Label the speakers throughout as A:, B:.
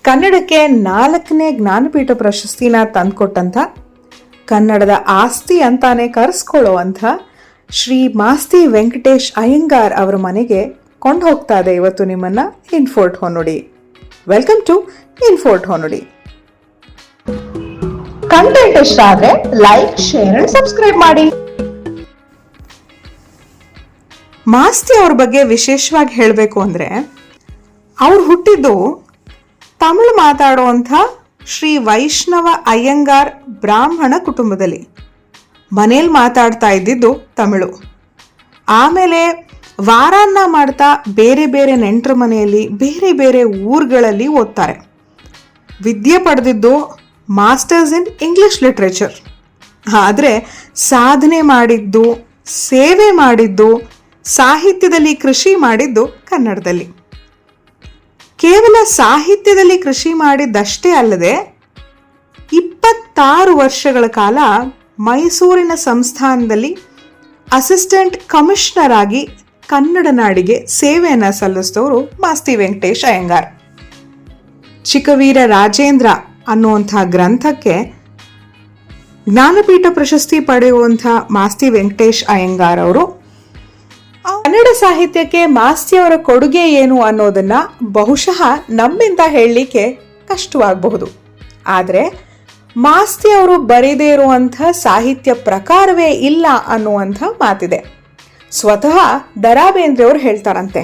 A: ಕನ್ನಡಕ್ಕೆ 4ನೇ ಜ್ಞಾನಪೀಠ ಪ್ರಶಸ್ತಿನ ತಂದುಕೊಟ್ಟಂಥ, ಕನ್ನಡದ ಆಸ್ತಿ ಅಂತಾನೆ ಕರೆಸ್ಕೊಳ್ಳುವಂಥ ಶ್ರೀ ಮಾಸ್ತಿ ವೆಂಕಟೇಶ್ ಅಯ್ಯಂಗಾರ್ ಅವರ ಮನೆಗೆ ಕೊಂಡು ಹೋಗ್ತಾ ಇದೆ ಇವತ್ತು ನಿಮ್ಮನ್ನ ಇನ್ಫೋರ್ಟ್ ಹೊನ್ನುಡಿ. ವೆಲ್ಕಮ್ ಟು ಇನ್ಫೋರ್ಟ್ ಹೊನ್ನುಡಿ.
B: ಕಂಟೆಂಟ್ ಇಷ್ಟ ಆದ್ರೆ ಲೈಕ್, ಶೇರ್ ಅಂಡ್ ಸಬ್ಸ್ಕ್ರೈಬ್ ಮಾಡಿ.
A: ಮಾಸ್ತಿ ಅವ್ರ ಬಗ್ಗೆ ವಿಶೇಷವಾಗಿ ಹೇಳಬೇಕು ಅಂದರೆ, ಅವ್ರು ಹುಟ್ಟಿದ್ದು ತಮಿಳು ಮಾತಾಡುವಂಥ ಶ್ರೀ ವೈಷ್ಣವ ಅಯ್ಯಂಗಾರ್ ಬ್ರಾಹ್ಮಣ ಕುಟುಂಬದಲ್ಲಿ. ಮನೇಲಿ ಮಾತಾಡ್ತಾ ಇದ್ದಿದ್ದು ತಮಿಳು. ಆಮೇಲೆ ವಾರಾನ್ನ ಮಾಡ್ತಾ ಬೇರೆ ಬೇರೆ ನೆಂಟರ ಮನೆಯಲ್ಲಿ ಬೇರೆ ಬೇರೆ ಊರುಗಳಲ್ಲಿ ಓದ್ತಾರೆ. ವಿದ್ಯೆ ಪಡೆದಿದ್ದು ಮಾಸ್ಟರ್ಸ್ ಇನ್ ಇಂಗ್ಲಿಷ್ ಲಿಟ್ರೇಚರ್. ಆದರೆ ಸಾಧನೆ ಮಾಡಿದ್ದು, ಸೇವೆ ಮಾಡಿದ್ದು, ಸಾಹಿತ್ಯದಲ್ಲಿ ಕೃಷಿ ಮಾಡಿದ್ದು ಕನ್ನಡದಲ್ಲಿ. ಕೇವಲ ಸಾಹಿತ್ಯದಲ್ಲಿ ಕೃಷಿ ಮಾಡಿದ್ದಷ್ಟೇ ಅಲ್ಲದೆ 26 ವರ್ಷಗಳ ಕಾಲ ಮೈಸೂರಿನ ಸಂಸ್ಥಾನದಲ್ಲಿ ಅಸಿಸ್ಟೆಂಟ್ ಕಮಿಷನರ್ ಆಗಿ ಕನ್ನಡ ನಾಡಿಗೆ ಸೇವೆಯನ್ನು ಸಲ್ಲಿಸಿದವರು ಮಾಸ್ತಿ ವೆಂಕಟೇಶ್ ಅಯ್ಯಂಗಾರ್. ಚಿಕ್ಕವೀರ ರಾಜೇಂದ್ರ ಅನ್ನುವಂಥ ಗ್ರಂಥಕ್ಕೆ ಜ್ಞಾನಪೀಠ ಪ್ರಶಸ್ತಿ ಪಡೆಯುವಂಥ ಮಾಸ್ತಿ ವೆಂಕಟೇಶ್ ಅಯ್ಯಂಗಾರ್ ಅವರು ಕನ್ನಡ ಸಾಹಿತ್ಯಕ್ಕೆ ಮಾಸ್ತಿಯವರ ಕೊಡುಗೆ ಏನು ಅನ್ನೋದನ್ನ ಬಹುಶಃ ನಮ್ಮಿಂದ ಹೇಳಲಿಕ್ಕೆ ಕಷ್ಟವಾಗಬಹುದು. ಆದರೆ ಮಾಸ್ತಿ ಅವರು ಬರೆದೇ ಇರುವಂಥ ಸಾಹಿತ್ಯ ಪ್ರಕಾರವೇ ಇಲ್ಲ ಅನ್ನುವಂಥ ಮಾತಿದೆ. ಸ್ವತಃ ದ.ರಾ ಬೇಂದ್ರೆ ಅವರು ಹೇಳ್ತಾರಂತೆ,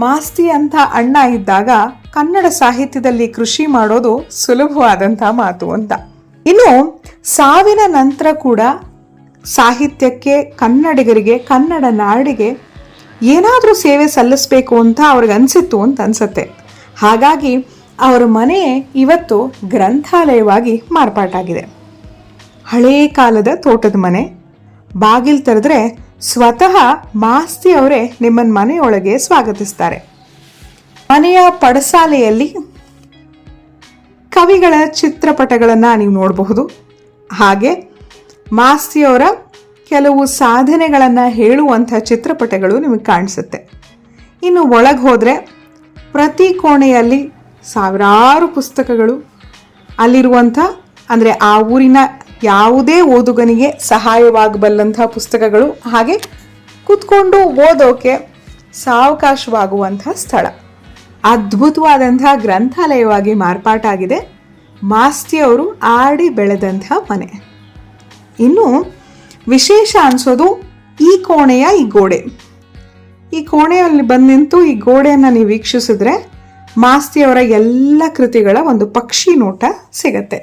A: ಮಾಸ್ತಿ ಅಂತ ಅಣ್ಣ ಇದ್ದಾಗ ಕನ್ನಡ ಸಾಹಿತ್ಯದಲ್ಲಿ ಕೃಷಿ ಮಾಡೋದು ಸುಲಭವಾದಂಥ ಮಾತು ಅಂತ. ಇನ್ನು ಸಾವಿನ ನಂತರ ಕೂಡ ಸಾಹಿತ್ಯಕ್ಕೆ, ಕನ್ನಡಿಗರಿಗೆ, ಕನ್ನಡ ನಾಡಿಗೆ ಏನಾದರೂ ಸೇವೆ ಸಲ್ಲಿಸಬೇಕು ಅಂತ ಅವ್ರಿಗೆ ಅನಿಸಿತ್ತು ಅಂತ ಅನ್ಸುತ್ತೆ. ಹಾಗಾಗಿ ಅವರ ಮನೆ ಇವತ್ತು ಗ್ರಂಥಾಲಯವಾಗಿ ಮಾರ್ಪಾಟಾಗಿದೆ. ಹಳೇ ಕಾಲದ ತೋಟದ ಮನೆ. ಬಾಗಿಲು ತೆರೆದ್ರೆ ಸ್ವತಃ ಮಾಸ್ತಿ ಅವರೇ ನಿಮ್ಮನ್ನ ಮನೆಯೊಳಗೆ ಸ್ವಾಗತಿಸ್ತಾರೆ. ಮನೆಯ ಪಡಸಾಲೆಯಲ್ಲಿ ಕವಿಗಳ ಚಿತ್ರಪಟಗಳನ್ನು ನೀವು ನೋಡಬಹುದು. ಹಾಗೆ ಮಾಸ್ತಿಯವರ ಕೆಲವು ಸಾಧನೆಗಳನ್ನು ಹೇಳುವಂಥ ಚಿತ್ರಪಟಗಳು ನಿಮಗೆ ಕಾಣಿಸುತ್ತೆ. ಇನ್ನು ಒಳಗೆ ಹೋದರೆ ಪ್ರತಿ ಕೋಣೆಯಲ್ಲಿ ಸಾವಿರಾರು ಪುಸ್ತಕಗಳು, ಅಲ್ಲಿರುವಂಥ ಅಂದರೆ ಆ ಊರಿನ ಯಾವುದೇ ಓದುಗನಿಗೆ ಸಹಾಯವಾಗಬಲ್ಲಂಥ ಪುಸ್ತಕಗಳು, ಹಾಗೆ ಕೂತ್ಕೊಂಡು ಓದೋಕೆ ಸಾವಕಾಶವಾಗುವಂಥ ಸ್ಥಳ. ಅದ್ಭುತವಾದಂಥ ಗ್ರಂಥಾಲಯವಾಗಿ ಮಾರ್ಪಾಟಾಗಿದೆ ಮಾಸ್ತಿಯವರು ಆಡಿ ಬೆಳೆದಂಥ ಮನೆ. ಇನ್ನು ವಿಶೇಷ ಅನಿಸೋದು ಈ ಕೋಣೆಯ ಈ ಗೋಡೆ. ಈ ಕೋಣೆಯಲ್ಲಿ ಬಂದು ನಿಂತು ಈ ಗೋಡೆಯನ್ನು ನೀವು ವೀಕ್ಷಿಸಿದ್ರೆ ಮಾಸ್ತಿಯವರ ಎಲ್ಲ ಕೃತಿಗಳ ಒಂದು ಪಕ್ಷಿ ನೋಟ ಸಿಗತ್ತೆ.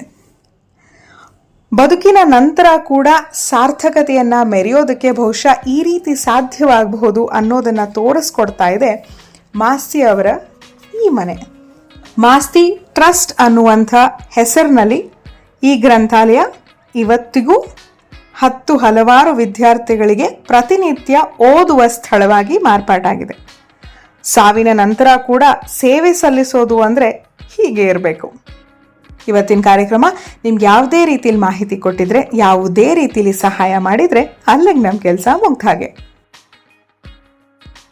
A: ಬದುಕಿನ ನಂತರ ಕೂಡ ಸಾರ್ಥಕತೆಯನ್ನು ಮೆರೆಯೋದಕ್ಕೆ ಬಹುಶಃ ಈ ರೀತಿ ಸಾಧ್ಯವಾಗಬಹುದು ಅನ್ನೋದನ್ನು ತೋರಿಸ್ಕೊಡ್ತಾ ಇದೆ ಮಾಸ್ತಿಯವರ ಈ ಮನೆ. ಮಾಸ್ತಿ ಟ್ರಸ್ಟ್ ಅನ್ನುವಂಥ ಹೆಸರಿನಲ್ಲಿ ಈ ಗ್ರಂಥಾಲಯ ಇವತ್ತಿಗೂ ಹಲವಾರು ವಿದ್ಯಾರ್ಥಿಗಳಿಗೆ ಪ್ರತಿನಿತ್ಯ ಓದುವ ಸ್ಥಳವಾಗಿ ಮಾರ್ಪಾಟಾಗಿದೆ. ಸಾವಿನ ನಂತರ ಕೂಡ ಸೇವೆ ಸಲ್ಲಿಸೋದು ಅಂದರೆ ಹೀಗೆ ಇರಬೇಕು. ಇವತ್ತಿನ ಕಾರ್ಯಕ್ರಮ ನಿಮ್ಗೆ ಯಾವುದೇ ರೀತಿಯಲ್ಲಿ ಮಾಹಿತಿ ಕೊಟ್ಟಿದ್ರೆ, ಯಾವುದೇ ರೀತಿಯಲ್ಲಿ ಸಹಾಯ ಮಾಡಿದರೆ ಅಲ್ಲಿಗೆ ನಮ್ಮ ಕೆಲಸ ಮುಗ್ದ ಹಾಗೆ.